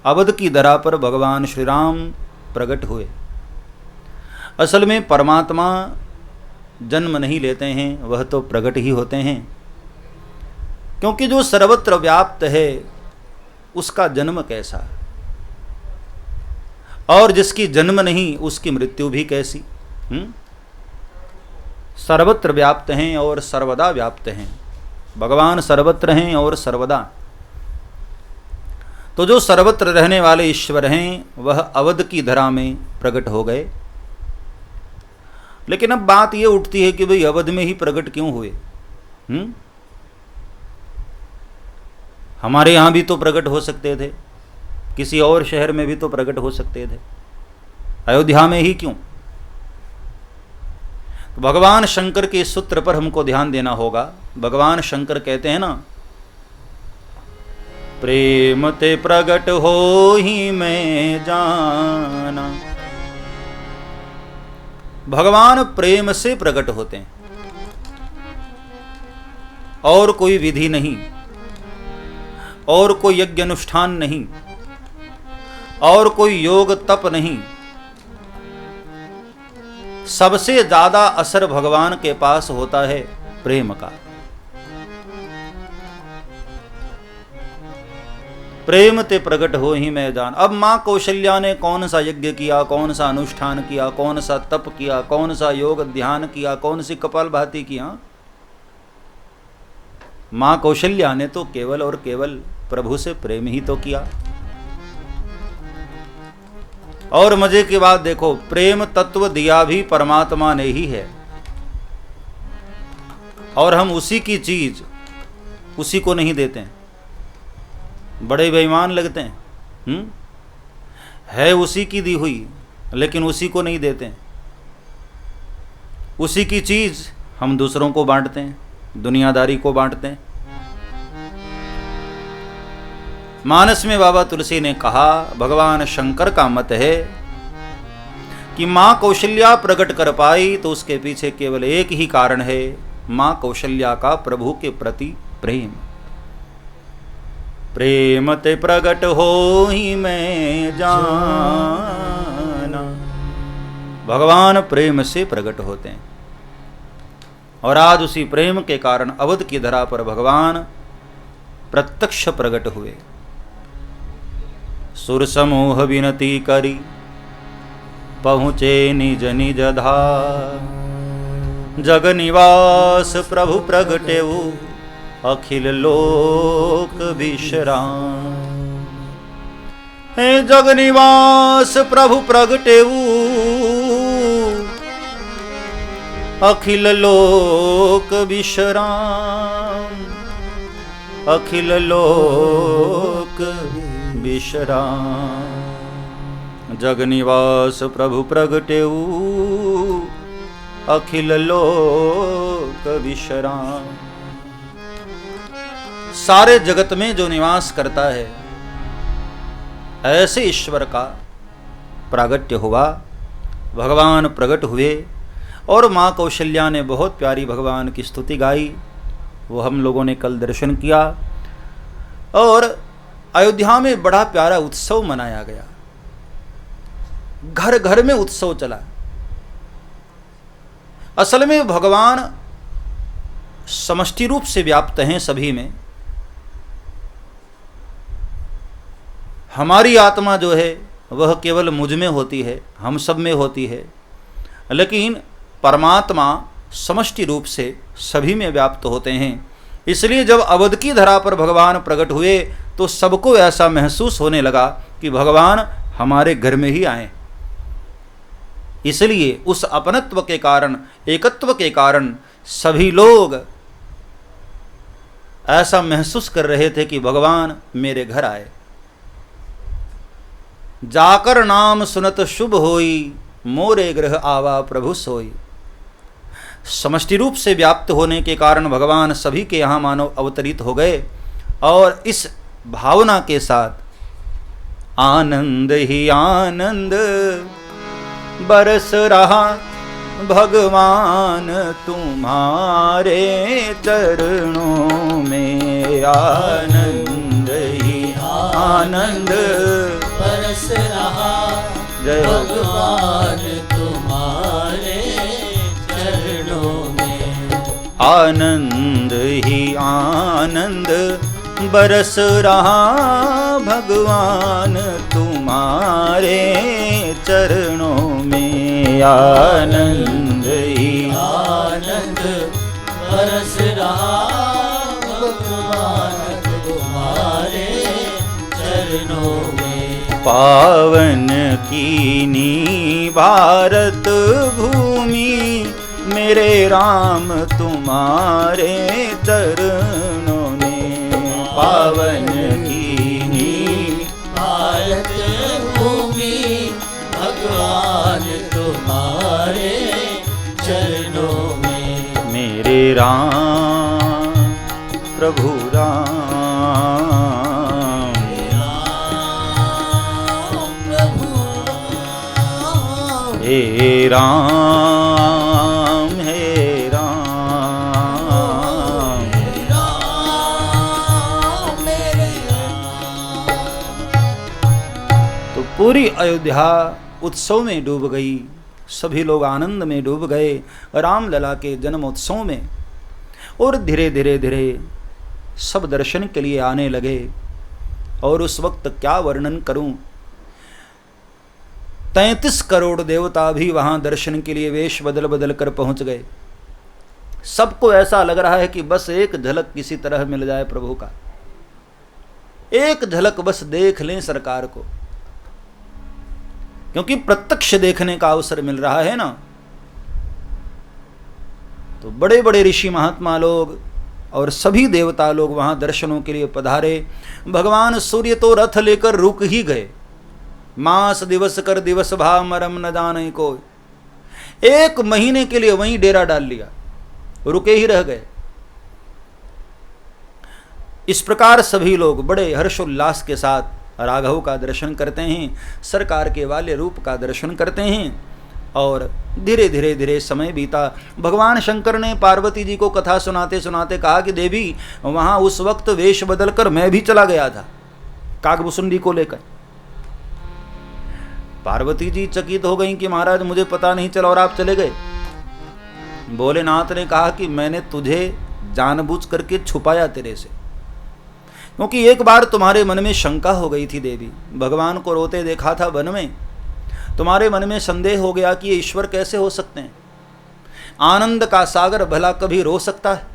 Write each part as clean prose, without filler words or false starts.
अवध की धरा पर भगवान श्री राम प्रकट हुए। असल में परमात्मा जन्म नहीं लेते हैं, वह तो प्रकट ही होते हैं, क्योंकि जो सर्वत्र व्याप्त है उसका जन्म कैसा, और जिसकी जन्म नहीं उसकी मृत्यु भी कैसी। सर्वत्र व्याप्त हैं और सर्वदा व्याप्त हैं। भगवान सर्वत्र हैं और सर्वदा। तो जो सर्वत्र रहने वाले ईश्वर हैं वह अवध की धरा में प्रकट हो गए। लेकिन अब बात ये उठती है कि भाई अवध में ही प्रकट क्यों हुए? हमारे यहाँ भी तो प्रकट हो सकते थे, किसी और शहर में भी तो प्रकट हो सकते थे, अयोध्या में ही क्यों? तो भगवान शंकर के इस सूत्र पर हमको ध्यान देना होगा। भगवान शंकर कहते हैं ना, प्रेम ते प्रगट हो ही मैं जाना। भगवान प्रेम से प्रकट होते हैं, और कोई विधि नहीं, और कोई यज्ञ अनुष्ठान नहीं, और कोई योग तप नहीं। सबसे ज्यादा असर भगवान के पास होता है प्रेम का। प्रेम ते प्रकट हो ही मैं जान। अब मां कौशल्या ने कौन सा यज्ञ किया, कौन सा अनुष्ठान किया, कौन सा तप किया, कौन सा योग ध्यान किया, कौन सी कपालभाति किया? मां कौशल्या ने तो केवल और केवल प्रभु से प्रेम ही तो किया। और मजे की बात देखो, प्रेम तत्व दिया भी परमात्मा ने ही है, और हम उसी की चीज उसी को नहीं देते हैं। बड़े बेईमान लगते हैं। है उसी की दी हुई, लेकिन उसी को नहीं देते हैं। उसी की चीज हम दूसरों को बांटते हैं, दुनियादारी को बांटते हैं। मानस में बाबा तुलसी ने कहा, भगवान शंकर का मत है कि मां कौशल्या प्रकट कर पाई तो उसके पीछे केवल एक ही कारण है, मां कौशल्या का प्रभु के प्रति प्रेम। प्रेम ते प्रगट हो ही मैं जाना। भगवान प्रेम से प्रकट होते हैं, और आज उसी प्रेम के कारण अवध की धरा पर भगवान प्रत्यक्ष प्रकट हुए। सुर समूह विनती करी पहुँचे निज निज धाम। जग निवास प्रभु प्रगटेऊ अखिल लोक विश्राम। हे जग निवास प्रभु प्रगटेऊ अखिल लोक विश्राम। अखिल लोक विश्राम। जग निवास प्रभु प्रगटेऊ अखिल लोक विश्राम। सारे जगत में जो निवास करता है ऐसे ईश्वर का प्रागट्य हुआ। भगवान प्रकट हुए, और मां कौशल्या ने बहुत प्यारी भगवान की स्तुति गाई, वो हम लोगों ने कल दर्शन किया। और अयोध्या में बड़ा प्यारा उत्सव मनाया गया, घर घर में उत्सव चला। असल में भगवान समष्टि रूप से व्याप्त हैं सभी में। हमारी आत्मा जो है वह केवल मुझ में होती है, हम सब में होती है, लेकिन परमात्मा समष्टि रूप से सभी में व्याप्त होते हैं। इसलिए जब अवध की धरा पर भगवान प्रकट हुए तो सबको ऐसा महसूस होने लगा कि भगवान हमारे घर में ही आए। इसलिए उस अपनत्व के कारण, एकत्व के कारण सभी लोग ऐसा महसूस कर रहे थे कि भगवान मेरे घर आए। जाकर नाम सुनत शुभ होई, मोरे गृह आवा प्रभु सोई। समष्टि रूप से व्याप्त होने के कारण भगवान सभी के यहाँ मानव अवतरित हो गए, और इस भावना के साथ आनंद ही आनंद बरस रहा भगवान तुम्हारे चरणों में। आनंद ही आनंद बरस रहा जय हो भगवान तुम्हारे चरणों में। आनंद ही आनंद बरस रहा भगवान तुम्हारे चरणों में। आनंद ही आनंद बरस रहा भगवान तुम्हारे चरणों में। पावन कीनी भारत भूमि मेरे राम तुम्हारे चरणों में। पावन कीनी भारत भूमि भगवान तुम्हारे चरणों में। मेरे राम प्रभु राम हे राम हे राम। तो पूरी अयोध्या उत्सव में डूब गई, सभी लोग आनंद में डूब गए रामलला के जन्मोत्सव में। और धीरे धीरे धीरे सब दर्शन के लिए आने लगे। और उस वक्त क्या वर्णन करूं, 33 करोड़ देवता भी वहां दर्शन के लिए वेश बदल बदल कर पहुंच गए। सबको ऐसा लग रहा है कि बस एक झलक किसी तरह मिल जाए प्रभु का, एक झलक बस देख लें सरकार को, क्योंकि प्रत्यक्ष देखने का अवसर मिल रहा है ना। तो बड़े बड़े ऋषि महात्मा लोग और सभी देवता लोग वहां दर्शनों के लिए पधारे। भगवान सूर्य तो रथ लेकर रुक ही गए। मास दिवस कर दिवस भाव मरम न जाने को, 1 महीने के लिए वहीं डेरा डाल लिया, रुके ही रह गए। इस प्रकार सभी लोग बड़े हर्षोल्लास के साथ राघव का दर्शन करते हैं, सरकार के वाले रूप का दर्शन करते हैं। और धीरे धीरे धीरे समय बीता। भगवान शंकर ने पार्वती जी को कथा सुनाते सुनाते कहा कि देवी, वहां उस वक्त वेश बदलकर मैं भी चला गया था काकभूषुंडी को लेकर। पार्वती जी चकित हो गई कि महाराज मुझे पता नहीं चला और आप चले गए। भोलेनाथ ने कहा कि मैंने तुझे जानबूझ करके छुपाया तेरे से, क्योंकि एक बार तुम्हारे मन में शंका हो गई थी देवी। भगवान को रोते देखा था वन में, तुम्हारे मन में संदेह हो गया कि ये ईश्वर कैसे हो सकते हैं। आनंद का सागर भला कभी रो सकता है।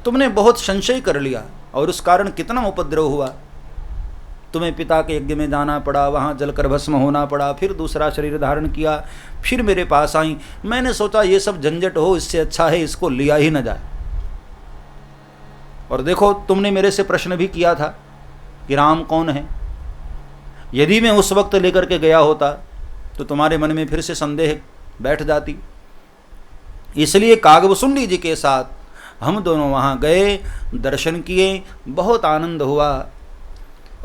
तुमने बहुत संशय कर लिया और उस कारण कितना उपद्रव हुआ। तुम्हें पिता के यज्ञ में जाना पड़ा, वहाँ जलकर भस्म होना पड़ा, फिर दूसरा शरीर धारण किया, फिर मेरे पास आई। मैंने सोचा ये सब झंझट हो, इससे अच्छा है इसको लिया ही न जाए। और देखो तुमने मेरे से प्रश्न भी किया था कि राम कौन है। यदि मैं उस वक्त लेकर के गया होता तो तुम्हारे मन में फिर से संदेह बैठ जाती। इसलिए काकभूषुंडी जी के साथ हम दोनों वहाँ गए, दर्शन किए, बहुत आनंद हुआ।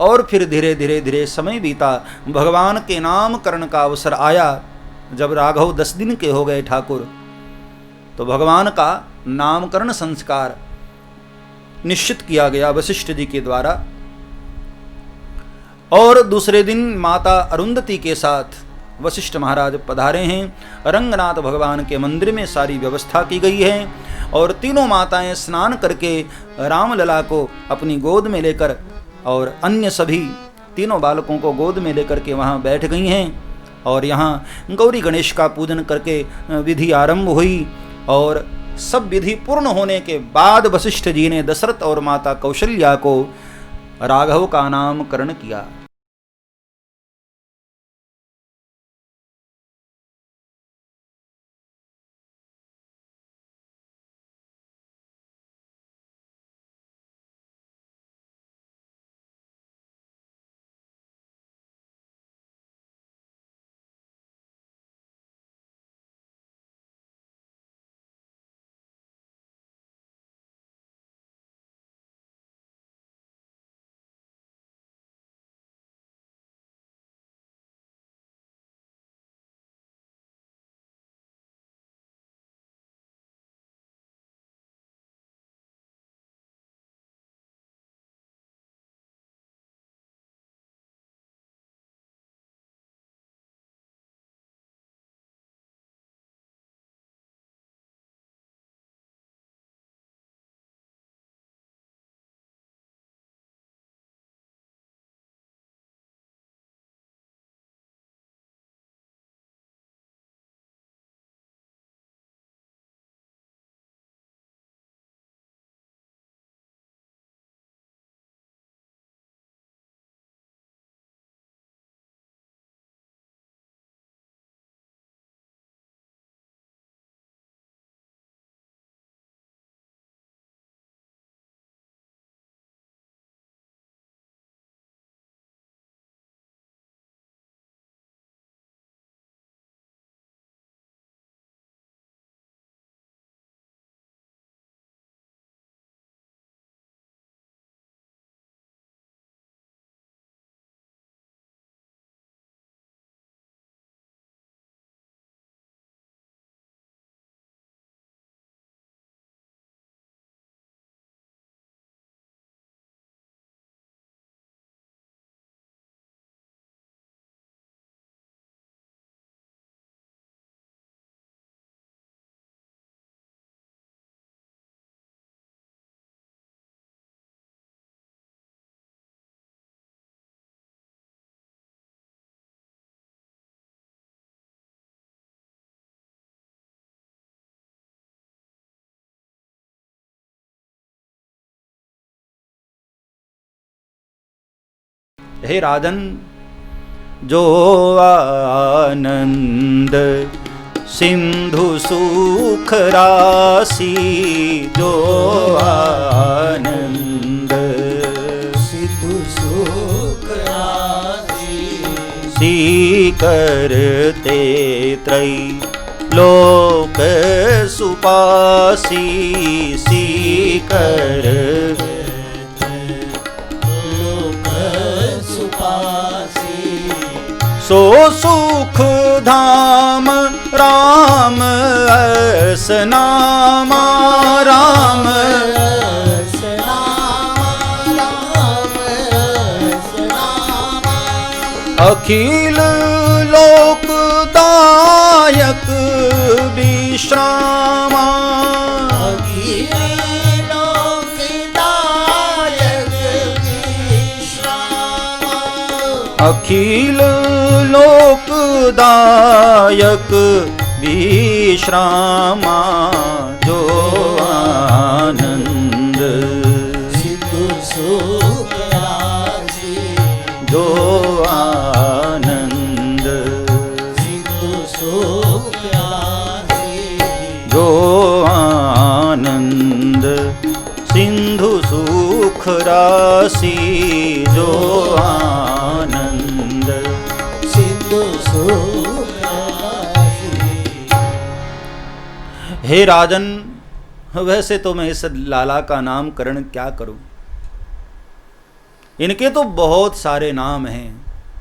और फिर धीरे धीरे धीरे समय बीता। भगवान के नामकरण का अवसर आया। जब राघव 10 दिन के हो गए ठाकुर, तो भगवान का नामकरण संस्कार निश्चित किया गया वशिष्ठ जी के द्वारा। और दूसरे दिन माता अरुंधति के साथ वशिष्ठ महाराज पधारे हैं। रंगनाथ भगवान के मंदिर में सारी व्यवस्था की गई है। और तीनों माताएं स्नान करके रामलला को अपनी गोद में लेकर और अन्य सभी तीनों बालकों को गोद में लेकर के वहाँ बैठ गई हैं। और यहाँ गौरी गणेश का पूजन करके विधि आरंभ हुई। और सब विधि पूर्ण होने के बाद वशिष्ठ जी ने दशरथ और माता कौशल्या को राघव का नामकरण किया। हे राजन, जो आनंद सिंधु सुख राशि, जो आनंद सिंधु सुख राशि, सी करते त्रय लोक सुपासी, सी कर लोक सुपासी, सो सुख धाम राम अस नामा, राम अखिल लोकदायक विश्रामा, अखिल लोकदायक विश्रामा, अखिल लोकदायक विश्रामा, जो आनंद सिंधु सुख राशि, जो आनंद सिंधु सुख राशि, जो आनंद सिंधु सुख राशि, जो आनंद सिंधु सुख राशि। हे राजन, वैसे तो मैं इस लाला का नामकरण क्या करूं, इनके तो बहुत सारे नाम हैं,